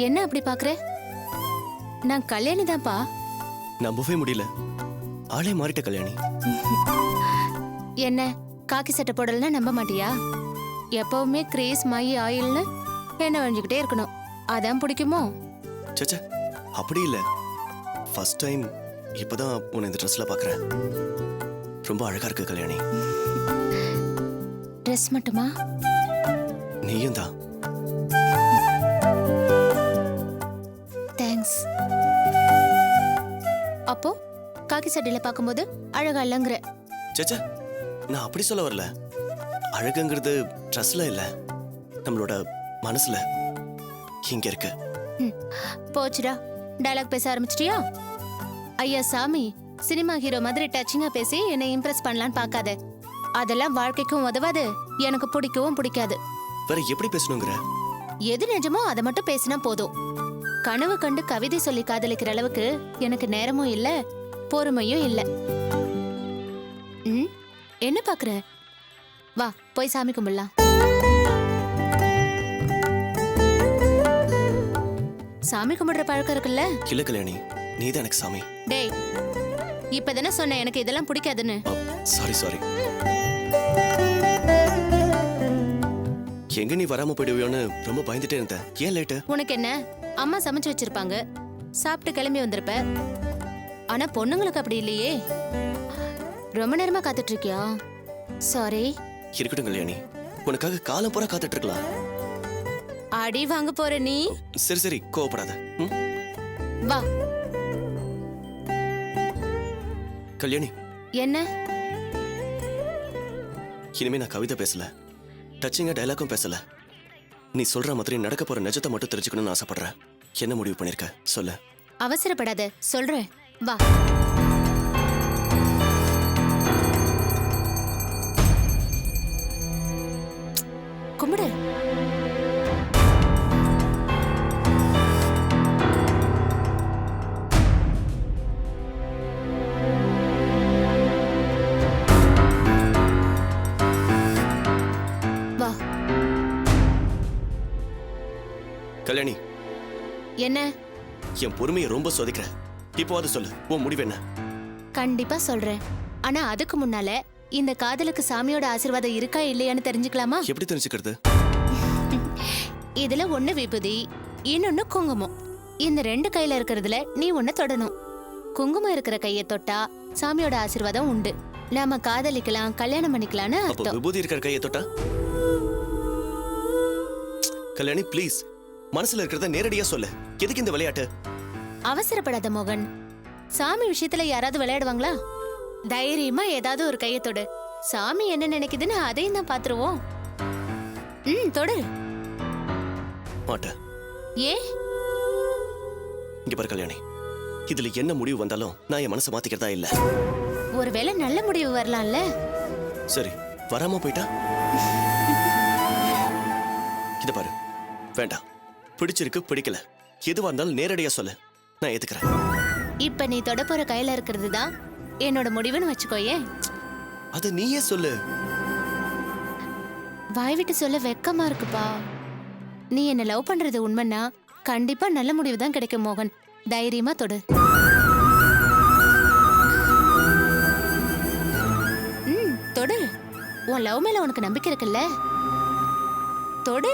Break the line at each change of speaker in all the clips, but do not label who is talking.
என்ன அப்படி பாக்குற? நான் கல்யாணி தான்ப்பா.
நம்பவே முடியல, ஆளே மாறிட்ட கல்யாணி.
என்ன காக்கி சட்டை போடலன்னா நம்ப மாட்டியா? எப்பவுமே கிரேஸ் மை ஆயில்னு என்ன வஞ்சுக்கிட்டே இருக்கணும், அதான் பிடிக்குமோ?
சச்சா, அப்படி இல்ல. ஃபர்ஸ்ட் டைம் இப்பதான் உன்னை இந்த ட்ரெஸ்ல பாக்குறேன். ரொம்ப அழகா இருக்கு கல்யாணி.
ட்ரெஸ் மட்டுமா?
நீயும் தான்.
தேங்க்ஸ். அப்போ காக்கி சட்டையில பாக்கும்போது அழகா இல்லங்கிற?
சச்சா, நான் அப்படி சொல்ல வரல. அழகுங்கிறது ட்ரெஸ்ல இல்ல, நம்மளோட மனசுல இங்க இருக்கு.
போச்சுடா, டயலாக் பேச ஆரம்பிச்சிட்டியா? ஐயா சாமி, சினிமா ஹீரோ மாதிரி டச்சிங்கா பேசி என்னை இம்ப்ரெஸ் பண்ணலான்னு பார்க்காத. அதெல்லாம் வாழ்க்கைக்கும் உதவாது, எனக்கு பிடிக்கவும் பிடிக்காது.
வேற எப்படி பேசணுங்கிற?
எது நிஜமோ அதை மட்டும் பேசினா போதும். கனவு கண்டு கவிதை சொல்லி காதலிக்கிற அளவுக்கு எனக்கு நேரமும் இல்ல, பொறுமையும் இல்ல. என்ன பாக்குற? வா போய் சாமி கும்பிடலாம். சாமி கும்பிடுற பழக்கம் இருக்குல்ல?
இல்ல கல்யாணி, நீதான் எனக்கு சாமி.
டேய், இப்பதானே சொன்ன எனக்கு இதெல்லாம் பிடிக்காதுன்னு.
Sorry sorry. எங்க நீ வராம போயிடுவியோன்னு ரொம்ப பயந்துட்டே இருந்தேன். ஏன் லேட்டு?
உனக்கு என்ன, அம்மா சமைச்சு வச்சிருப்பாங்க, சாப்பிட்டு கிளம்பி வந்திருப்ப. ஆனா பொண்ணுங்களுக்கு அப்படி இல்லையே. ரொம்ப நேரமா காத்துட்டு இருக்கியா? சாரி.
இருக்கட்டும் கல்யாணி, உனக்காக காலம் பூரா காத்துட்டு இருக்கலாம்.
அடி வாங்க போற நீ.
சரி சரி, கோவப்படாத.
வா.
கல்யாணி.
என்ன?
இனிமே நான் கவிதை பேசல, டச்சிங்கா டயலாக்கும் பேசல. நீ சொல்ற மாதிரி நடக்க போற நிஜத்தை மட்டும் தெரிஞ்சுக்கணும்னு ஆசைப்படுறேன். என்ன முடிவு பண்ணிருக்க சொல்லு.
அவசரப்படாத, சொல்றேன். வா. கும்பிடு. வா.
கல்யாணி.
என்ன?
என் பொறுமையை ரொம்ப சோதிக்கிற. இப்போ அது சொல்லு, உன் முடிவு என்ன?
கண்டிப்பா சொல்றேன். ஆனா அதுக்கு முன்னால இந்த காதலுக்கு சாமியோட ஆசீர்வாதம் இருக்கா இல்லையான்னு தெரிஞ்சுக்கலாமா?
எப்படி தெரிஞ்சுக்கிறது?
இதுல ஒண்ணு விபூதி, இன்னொன்னு குங்குமம். இந்த ரெண்டு கையில இருக்கிறதுல நீ ஒண்ணு தொடணும். குங்குமம் இருக்கிற கையை தொட்டா சாமியோட ஆசீர்வாதம் உண்டு. நாம காதலிக்கலாம், கல்யாணம் பண்ணிக்கலாம்னு
அப்போ
அர்த்தம்.
விபூதி இருக்கிற கையை தொட்டா? கல்யாணி ப்ளீஸ், மனசுல இருக்கிறத நேரடியா சொல்லு. எதுக்கு இந்த விளையாட்டு?
அவசரப்படாத மோகன். சாமி விஷயத்துல யாராவது விளையாடுவாங்களா? தைரியமா ஏதாவது ஒரு கையை தொடு. சாமி என்ன நினைக்குதுன்னு அதையும் தான் பாத்துருவோம். தொடு.
மாட்டேன்.
ஏன்?
இங்க பாரு கல்யாணி, இதுல என்ன முடிவு வந்தாலும் நான் என் மனசை மாத்திக்கிறதா இல்ல.
ஒருவேளை நல்ல முடிவு வரலாம்ல?
சரி, வராம போயிட்டா? இத பாரு, வேண்டாம். பிடிச்சிருக்கு பிடிக்கல எதுவா இருந்தாலும் நேரடியா சொல்லு, நான் ஏத்துக்கிறேன்.
இப்ப நீ தொட போற கையில இருக்கிறது தான் என்னோட முடிவுன்னு வச்சுக்கோயே.
அது நீயே சொல்லு.
வாய் விட்டு சொல்ல வெக்கமா இருக்குப்பா. நீ என்ன லவ் பண்றது உண்மைன்னா கண்டிப்பா நல்ல முடிவு தான் கிடைக்கும் மோகன். தைரியமா தொடு. தொடு. உன் லவ் மேல உனக்கு நம்பிக்கை இருக்குல்ல? தொடு.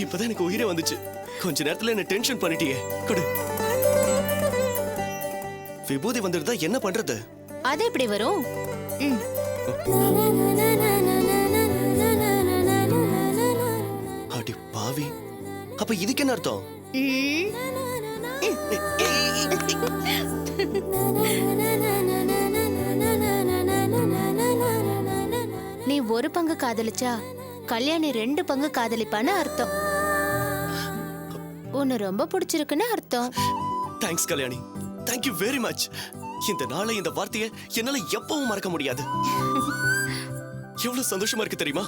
இப்பதான் எனக்கு உயிரே வந்துச்சு. கொஞ்ச நேரத்துல என்ன டென்ஷன் பண்ணிட்டியே. கொடு. விபூதி வந்துருந்தா என்ன பண்றது?
அது எப்படி வரும்? ம்.
அடி பாவி, அப்ப இதுக்கு என்ன அர்த்தம்?
ம். நீ ஒரு பங்கு காதலிச்சா கல்யாணி 2 பங்கு காதலிப்பான்னு அர்த்தம். உன்னை ரொம்ப பிடிச்சிருக்குன்னு அர்த்தம்.
Thanks Kalyani, thank you very much. இந்த நாளை, இந்த வார்த்தையை என்னால எப்பவும் மறக்க முடியாது. எவ்வளவு சந்தோஷமா இருக்கு தெரியுமா?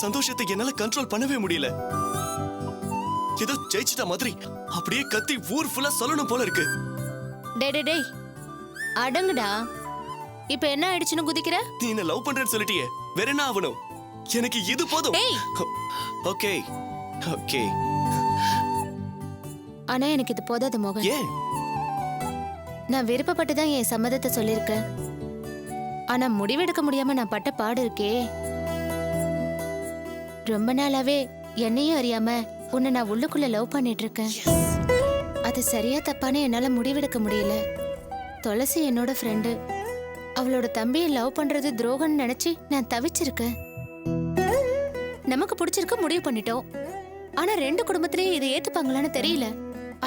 சந்தோஷத்தை என்னால கண்ட்ரோல் பண்ணவே முடியல. ஏதோ ஜெயிச்சிட்ட மாதிரி அப்படியே கத்தி ஊர் ஃபுல்லா சொல்லணும் போல இருக்கு.
டேய் அடங்குடா. இப்ப என்ன ஆயிடுச்சுன்னு குதிக்கிற?
நீ என்ன லவ் பண்றேன்னு சொல்லிட்டியே, வேற என்ன ஆகணும்? எனக்கு இது போதும்.
டேய்.
Okay okay.
ஆனா எனக்கு இது போதாது மோகன்.
ஏன்?
நான் விருப்பப்பட்டு தான் என் சம்மதத்தை சொல்லியிருக்கேன். ஆனா முடிவெடுக்க முடியாம நான் பட்ட பாடு இருக்கே. ரொம்ப நாளாவே என்னையும் அறியாம உன்னை நான் உள்ளுக்குள்ள லவ் பண்ணிட்டு இருக்கேன். அது சரியா தப்பானே என்னால முடிவெடுக்க முடியல. துளசி என்னோட ஃப்ரெண்டு. அவளோட தம்பியை லவ் பண்றது துரோகம்னு நினைச்சு நான் தவிச்சிருக்கேன். நமக்கு பிடிச்சிருக்க முடிவு பண்ணிட்டோம். ஆனா 2 குடும்பத்திலயும் இதை ஏத்துப்பாங்களான்னு தெரியல.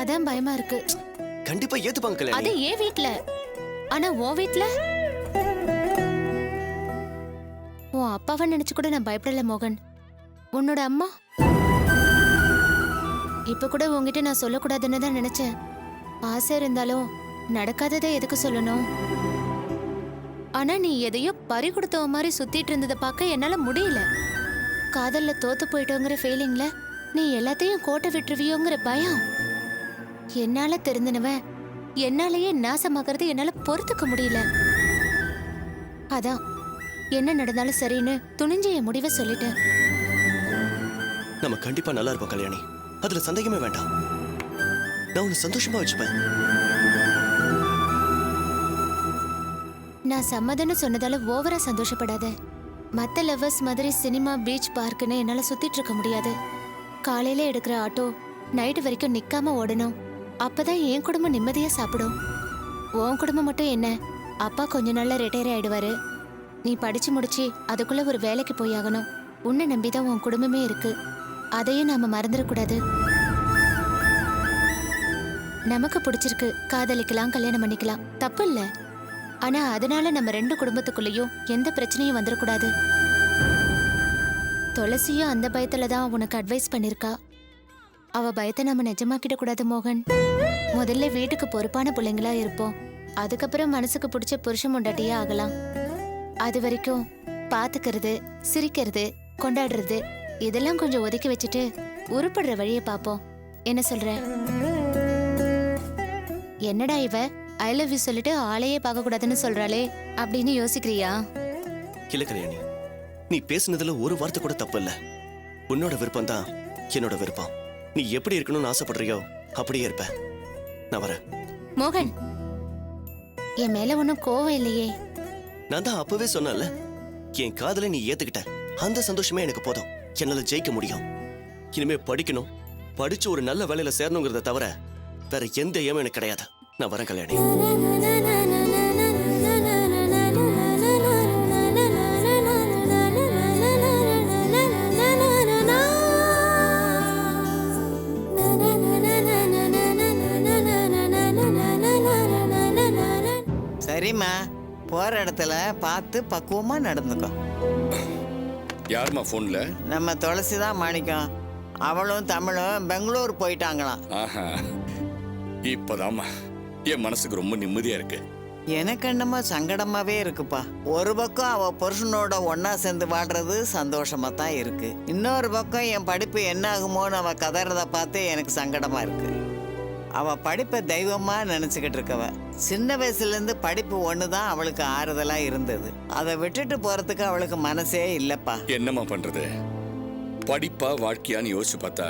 அதான் பயமா இருக்கு.
கண்டிப்பா ஏத்துப்பாங்க கல்யாணி.
அது ஏன் வீட்ல, ஆனா உன் வீட்ல உன் அப்பாவை நினைச்சு கூட நான் பயப்படல மோகன். உன்னோட அம்மா இப்ப கூட உன்கிட்ட நான் சொல்லக்கூடாதுன்னு தான் நினைச்சேன். ஆசை இருந்தாலும் நடக்காததை எதுக்கு சொல்லணும்? ஆனா நீ எதையோ பறி கொடுத்தவ மாதிரி சுத்திட்டு இருந்ததை பார்க்க என்னால முடியல. காதல்ல தோத்து போயிட்டோங்கிற ஃபீலிங்ல நீ எல்லாத்தையும் கோட்டை விட்டுருவியோங்கிற பயம். என்னால தெரிந்தனவன் என்னாலேயே நாசமாகிறது என்னால பொறுத்துக்க முடியல. அதான் என்ன நடந்தாலும் சரின்னு துணிஞ்சு என் முடிவை சொல்லிட்டேன்.
நம்ம கண்டிப்பா நல்லா இருப்போம் கல்யாணி, அதுல சந்தேகமே வேண்டாம். நான் உன்னை சந்தோஷமா வச்சுப்பேன்.
நான் சம்மதம்னு சொன்னதால ஓவரா சந்தோஷப்படாத. மத்த லவ்வர்ஸ் மாதிரி சினிமா, பீச், பார்க்குன்னு என்னால சுத்திட்டு இருக்க முடியாது. காலையில எடுக்கிற ஆட்டோ நைட்டு வரைக்கும் நிக்காம ஓடணும். அப்பதான் என் குடும்பம் நிம்மதியா சாப்பிடும். உன் குடும்பம் மட்டும் என்ன, அப்பா கொஞ்ச நாள்ல ரிட்டையர் ஆயிடுவாரு. நீ படிச்சு முடிச்சு அதுக்குள்ள ஒரு வேலைக்கு போய் ஆகணும். உன்னை நம்பிதான் உன் குடும்பமே இருக்கு. அதையும் நாம மறந்துடக்கூடாது. நமக்கு பிடிச்சிருக்கு, காதலிக்கலாம், கல்யாணம் பண்ணிக்கலாம், தப்பு இல்ல. ஆனா அதனால நம்ம 2 குடும்பத்துக்குள்ளேயும் எந்த பிரச்சனையும் வந்துடக்கூடாது. துளசியும் அந்த பயத்துல தான் உனக்கு அட்வைஸ் பண்ணிருக்கா. அவ பயத்தை நம்ம நிஜமாக்கிட கூடாது மோகன். முதல்ல வீட்டுக்கு பொறுப்பான பிள்ளைங்களா இருப்போம். அதுக்கப்புறம் மனசுக்கு பிடிச்ச புருஷன் முண்டாட்டியே ஆகலாம். அது வரைக்கும் பாத்துக்கிறது, சிரிக்கிறது, கொண்டாடுறது இதெல்லாம் கொஞ்சம் ஒதுக்கி வச்சுட்டு உருப்படுற வழியை பாப்போம். என்ன சொல்ற? என்னடா இவ ஐ லவ் யூ சொல்லிட்டு ஆளையே பார்க்க கூடாதுன்னு சொல்றாளே அப்படின்னு யோசிக்கிறியா?
இல்ல கல்யாணி, நீ பேசுனதுல ஒரு வார்த்தை கூட தப்பு இல்ல. உன்னோட விருப்பம் தான் என்னோட விருப்பம். நீ எப்படி இருக்கணும்னு ஆசைப்படுறியோ அப்படியே இருப்ப. நான் வரேன்.
மோகன், என் மேல ஒன்னும் கோவம் இல்லையே?
நான் தான் அப்பவே சொன்னேன்ல, என் காதலை நீ ஏத்துக்கிட்ட, அந்த சந்தோஷமே எனக்கு போதும். என்னால ஜெயிக்க முடியும். இனிமே படிக்கணும், படிச்சு ஒரு நல்ல வேலையில சேரணுங்கிறத தவிர வேற எந்த ஏமும் எனக்கு கிடையாது. நான் வரேன் கல்யாணி.
சரிம்மா, போற இடத்துல பார்த்து பக்குவமா நடந்துக்கோ.
யாருமா போன்ல?
நம்ம துளசி தான் மாணிக்கம். அவளும் தமிழும் பெங்களூர் போயிட்டாங்களாம்.
ஆஹா, இப்பதாம்மா என் மனசுக்கு ரொம்ப நிம்மதியா இருக்கு.
எனக்கு என்னமோ சங்கடமாவே இருக்குப்பா. ஒரு பக்கம் அவ புருஷனோட ஒன்னா சேர்ந்து வாடுறது சந்தோஷமா தான் இருக்கு. இன்னொரு பக்கம் என் படிப்பு என்ன ஆகுமோன்னு அவ கதறத பார்த்து எனக்கு சங்கடமா இருக்கு. அவ படிப்பை தெய்வமா நினைச்சுக்கிட்டு இருக்கவ. சின்ன வயசுல இருந்து படிப்பு ஒண்ணுதான் அவளுக்கு ஆறுதலா இருந்தது. அதை விட்டுட்டு போறதுக்கு அவளுக்கு மனசே இல்லப்பா.
என்னம்மா பண்றது? படிப்பா வாழ்க்கையான்னு யோசிச்சு பார்த்தா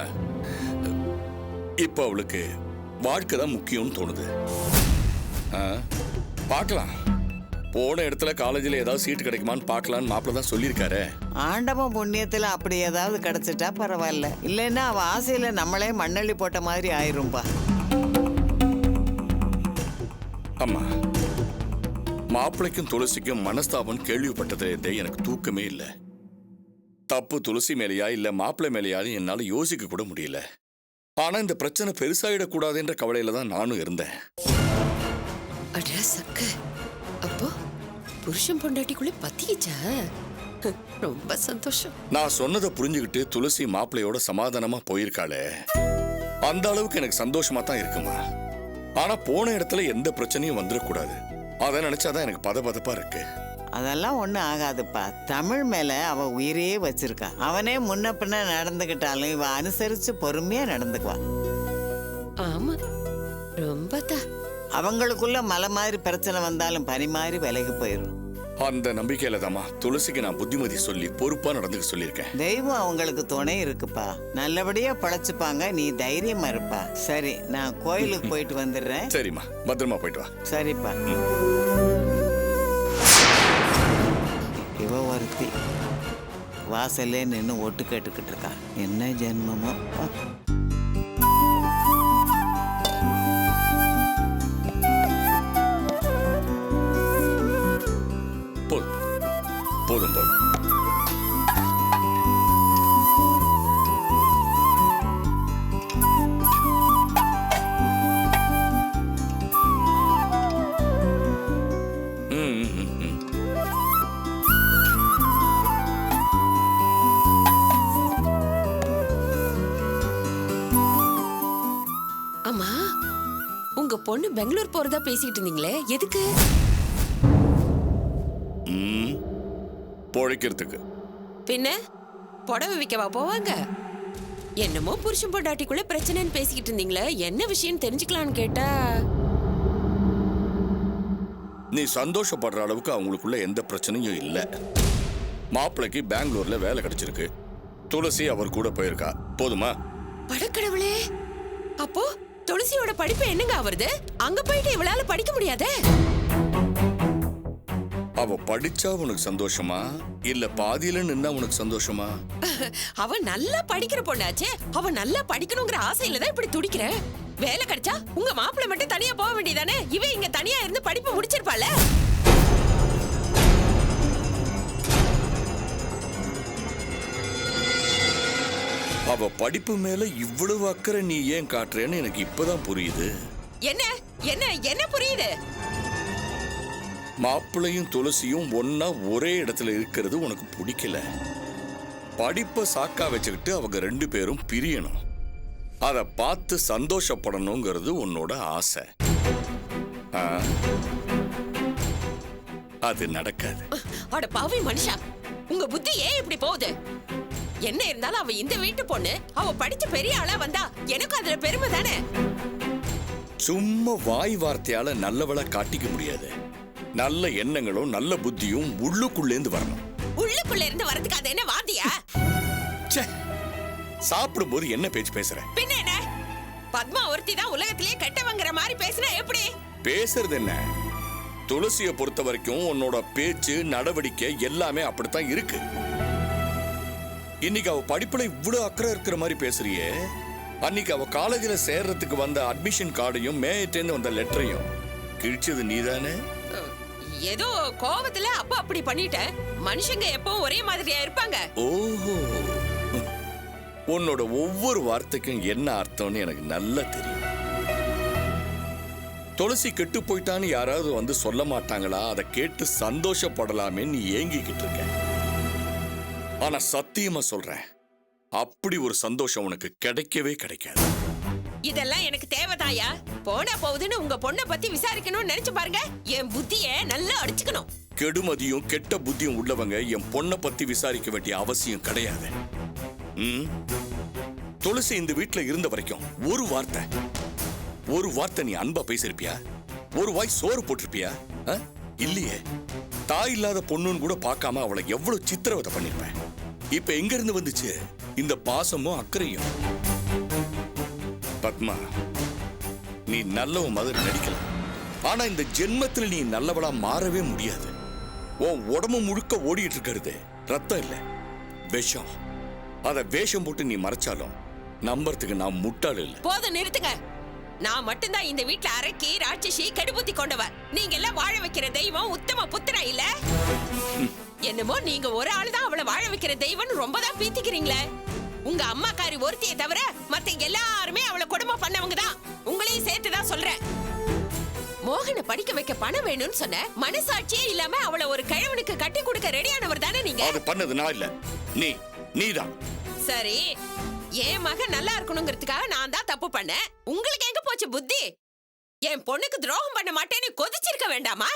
இப்ப அவளுக்கு வாழ்க்கை தான் முக்கியம்னு தோணுது. பார்க்கலாம், போன இடத்துல காலேஜில் ஏதாவது சீட்டு கிடைக்குமான்னு பார்க்கலான்னு மாப்பிள்ள தான் சொல்லியிருக்காரு.
ஆண்டவன் புண்ணியத்துல அப்படி ஏதாவது கிடைச்சிட்டா பரவாயில்ல, இல்லைன்னா அவ ஆசையில நம்மளே மண்ணள்ளி போட்ட மாதிரி ஆயிரும்பா.
அம்மா, மாப்பிள்ளைக்கும் துளசிக்கும் மனஸ்தாபம் கேள்விப்பட்டதுலேருந்தே எனக்கு தூக்கமே இல்லை. தப்பு துளசி மேலையா இல்ல மாப்பிள்ளை மேலையான்னு என்னால யோசிக்க கூட முடியல. ஆனா இந்த பிரச்சனை பெருசாயிடக்கூடாதுன்ற கவலையில தான் நானும் இருந்தேன்.
அட சக்க, அப்போ புருஷன் பொண்டாட்டிக்குள்ளே பத்திக்கிச்சா? ரொம்ப சந்தோஷம்.
நான் சொன்னதை புரிஞ்சுக்கிட்டு துளசி மாப்பிள்ளையோட சமாதானமா போயிருக்காளே, அந்த அளவுக்கு எனக்கு சந்தோஷமா தான் இருக்குமா. ஆனா போன இடத்துல எந்த பிரச்சனையும் வந்துடக்கூடாது, அதை நினைச்சாதான் எனக்கு பதபதப்பா இருக்கு.
அதெல்லாம் ஒன்றும் ஆகாதுப்பா. தமிழ் மேல அவ உயிரையே வச்சிருக்கா. அவனே முன்ன பின்ன நடந்துக்கிட்டாலும் இவ அனுசரிச்சு பொறுமையா நடந்துக்குவா.
ஆமா, ரொம்ப தான்.
அவங்களுக்குள்ள மலை மாதிரி பிரச்சனை வந்தாலும் பனி மாதிரி விலகி போயிடும்.
அந்த நம்பிக்கையில தாமா துளசிக்கு நான் புத்திமதி சொல்லி பொறுப்பா நடந்துக்க சொல்லியிருக்கேன்.
தெய்வம் அவங்களுக்கு துணை இருக்குப்பா. நல்லபடியா பழச்சுப்பாங்க, நீ தைரியமா இருப்பா. சரி, நான் கோயிலுக்கு போயிட்டு வந்துடுறேன்.
சரிம்மா, பத்திரமா போயிட்டு வா.
சரிப்பா. இவ ஒருத்தி வாசல்லே நின்று ஒட்டு கேட்டுக்கிட்டு இருக்கா. என்ன ஜென்மமோ.
போதும் போதும் போதும்.
அம்மா, உங்க பொண்ணு பெங்களூர் போறதா பேசிட்டு இருந்தீங்களே, எதுக்கு?
பொழைக்கிறதுக்கு.
பின்ன புடவை விற்கவா போவாங்க? என்னமோ புருஷன் பொண்டாட்டிக்குள்ள பிரச்சனைன்னு பேசிக்கிட்டு இருந்தீங்களே, என்ன விஷயம் தெரிஞ்சுக்கலான்னு கேட்டா.
நீ சந்தோஷப்படுற அளவுக்கு அவங்களுக்குள்ள எந்த பிரச்சனையும் இல்லை. மாப்பிள்ளைக்கு பெங்களூர்ல வேலை கிடைச்சிருக்கு, துளசி அவர் கூட போயிருக்கா. போதுமா?
படக்கடவுளே, அப்போ துளசியோட படிப்பு என்னங்க ஆவறது? அங்க போயிட்டு இவளால படிக்க முடியாதே.
அவ படிச்சா உனக்கு சந்தோஷமா இல்ல பாதியில நின்னா உனக்கு சந்தோஷமா?
அவ நல்லா படிக்கிற பொண்ணாச்சே, அவ நல்லா படிக்கணுங்கிற ஆசையில தான் இப்படி துடிக்கிற. வேலை கிடைச்சா உங்க மாப்பிள்ளை மட்டும் தனியா போக வேண்டியதானே? இவ இங்க தனியா இருந்து படிப்பு முடிச்சிருப்பாள.
அவ படிப்பு மேல இவ்வளவு அக்கறை நீ ஏன் காட்டுறேன்னு எனக்கு இப்பதான் புரியுது.
என்ன என்ன என்ன புரியுது?
மாப்பிள்ளையும் துளசியும் ஒன்னா ஒரே இடத்துல இருக்கிறது உனக்கு பிடிக்கல. படிப்பை சாக்கா வச்சுக்கிட்டு அவங்க ரெண்டு பேரும் பிரியணும், அதை பார்த்து சந்தோஷப்படணுங்கிறது உன்னோட ஆசை. அது நடக்காது.
அட பாவி மனுஷா, உங்க புத்தி ஏன் இப்படி போகுது? என்ன இருந்தாலும் அவ இந்த வீட்டு பொண்ணு, அவ படிச்ச பெரிய ஆளா வந்தா எனக்கு அதுல பெருமை தானே.
சும்மா வாய் வார்த்தையால நல்லவளை காட்டிக்க முடியாது. நல்ல எண்ணங்களும் நல்ல புத்தியும் உள்ளுக்குள்ளேந்து வரணும்.
உள்ளுக்குள்ள இருந்து வரதுக்கு அது என்ன வாந்தியா?
சாப்பிடும் போது என்ன பேச்சு பேசுற?
பின்ன என்ன, பத்மா ஒருத்தி தான் உலகத்திலேயே கெட்டவங்கிற மாதிரி பேசினா எப்படி?
பேசுறது என்ன? துளசியை பொறுத்த வரைக்கும் உன்னோட பேச்சு நடவடிக்கை எல்லாமே அப்படித்தான் இருக்கு. இன்னைக்கு அவ படிப்புல இவ்வளவு அக்கறை இருக்கிற மாதிரி பேசுறியே, அன்னைக்கு அவ காலேஜில் சேர்றதுக்கு வந்த அட்மிஷன் கார்டையும் மேயட்டேன்னு வந்த லெட்டரையும் கிழிச்சது நீதானே?
ஏதோ கோவத்துல அப்ப அப்படி பண்ணிட்டேன். மனுஷங்க எப்பவும் ஒரே மாதிரியா இருப்பாங்க.
ஓஹோ, உன்னோட ஒவ்வொரு வார்த்தைக்கும் என்ன அர்த்தம்னு எனக்கு நல்லா தெரியும். துளசி கெட்டு போயிட்டான்னு யாராவது வந்து சொல்ல மாட்டாங்களா? அதை கேட்டு சந்தோஷப்படலாமே நீ ஏங்கிக்கிட்டு இருக்க. ஆனா சத்தியமா சொல்றேன், அப்படி ஒரு சந்தோஷம் உனக்கு கிடைக்கவே கிடைக்காது.
இதெல்லாம் எனக்கு தேவைதாயா? போனா போகுதுன்னு உங்க பொண்ணை பத்தி விசாரிக்கணும்னு நினைச்சு பாருங்க, என் புத்திய நல்லா அடிச்சுக்கணும்.
கெடுமதியும் கெட்ட புத்தியும் உள்ளவங்க என் பொண்ணை பத்தி விசாரிக்க வேண்டிய அவசியம் கிடையாது. துளசி இந்த வீட்டுல இருந்த வரைக்கும் ஒரு வார்த்தை நீ அன்பா பேசிருப்பியா? ஒரு வாய் சோறு போட்டிருப்பியா? இல்லையே. தாய் இல்லாத பொண்ணுன்னு கூட பார்க்காம அவளை எவ்வளவு சித்திரவதை பண்ணிருப்பேன். இப்ப எங்க இருந்து வந்துச்சு இந்த பாசமும் அக்கறையும்? பத்மா, நீ நல்லவ மாதிரி நடிக்கலாம், ஆனா இந்த ஜென்மத்துல நீ நல்லவளா மாறவே முடியாது. உன் உடம்பு முழுக்க ஓடிட்டு இருக்கிறது ரத்தம் இல்ல, விஷம். அத வேஷம் போட்டு நீ மறைச்சாலும் நம்புறதுக்கு நான் முட்டாள் இல்ல.
போதும், நிறுத்துங்க. நான் மட்டும்தான் இந்த வீட்டுல அரக்கி ராட்சசி கெடுபுத்தி கொண்டவர். நீங்க எல்லாம் வாழ வைக்கிற தெய்வம் உத்தம புத்திரா இல்ல. என்னமோ நீங்க ஒரு ஆள் தான் அவளை வாழ வைக்கிற தெய்வம் ரொம்ப தான் பீத்திக்கிறீங்களே. உங்க அம்மாக்காரி ஒருத்தியை தவிர மத்த எல்லாருமே அவளை கொடுமை பண்ணவங்க தான். உங்களையும் சேர்த்துதான் சொல்றேன். மோகனை படிக்க வைக்க பணம் வேணும்னு சொன்ன மனசாட்சியே இல்லாம அவளை ஒரு கிழவனுக்கு கட்டி கொடுக்க ரெடியானவர் தானே நீங்க.
அது பண்ணது நான் இல்ல, நீதான்.
சரி, என் மகன் நல்லா இருக்கணுங்கிறதுக்காக நான் தான் தப்பு பண்ணேன். உங்களுக்கு எங்க போச்சு புத்தி? என் பொண்ணுக்கு துரோகம் பண்ண மாட்டேன்னு கொதிச்சிருக்க வேண்டாமா?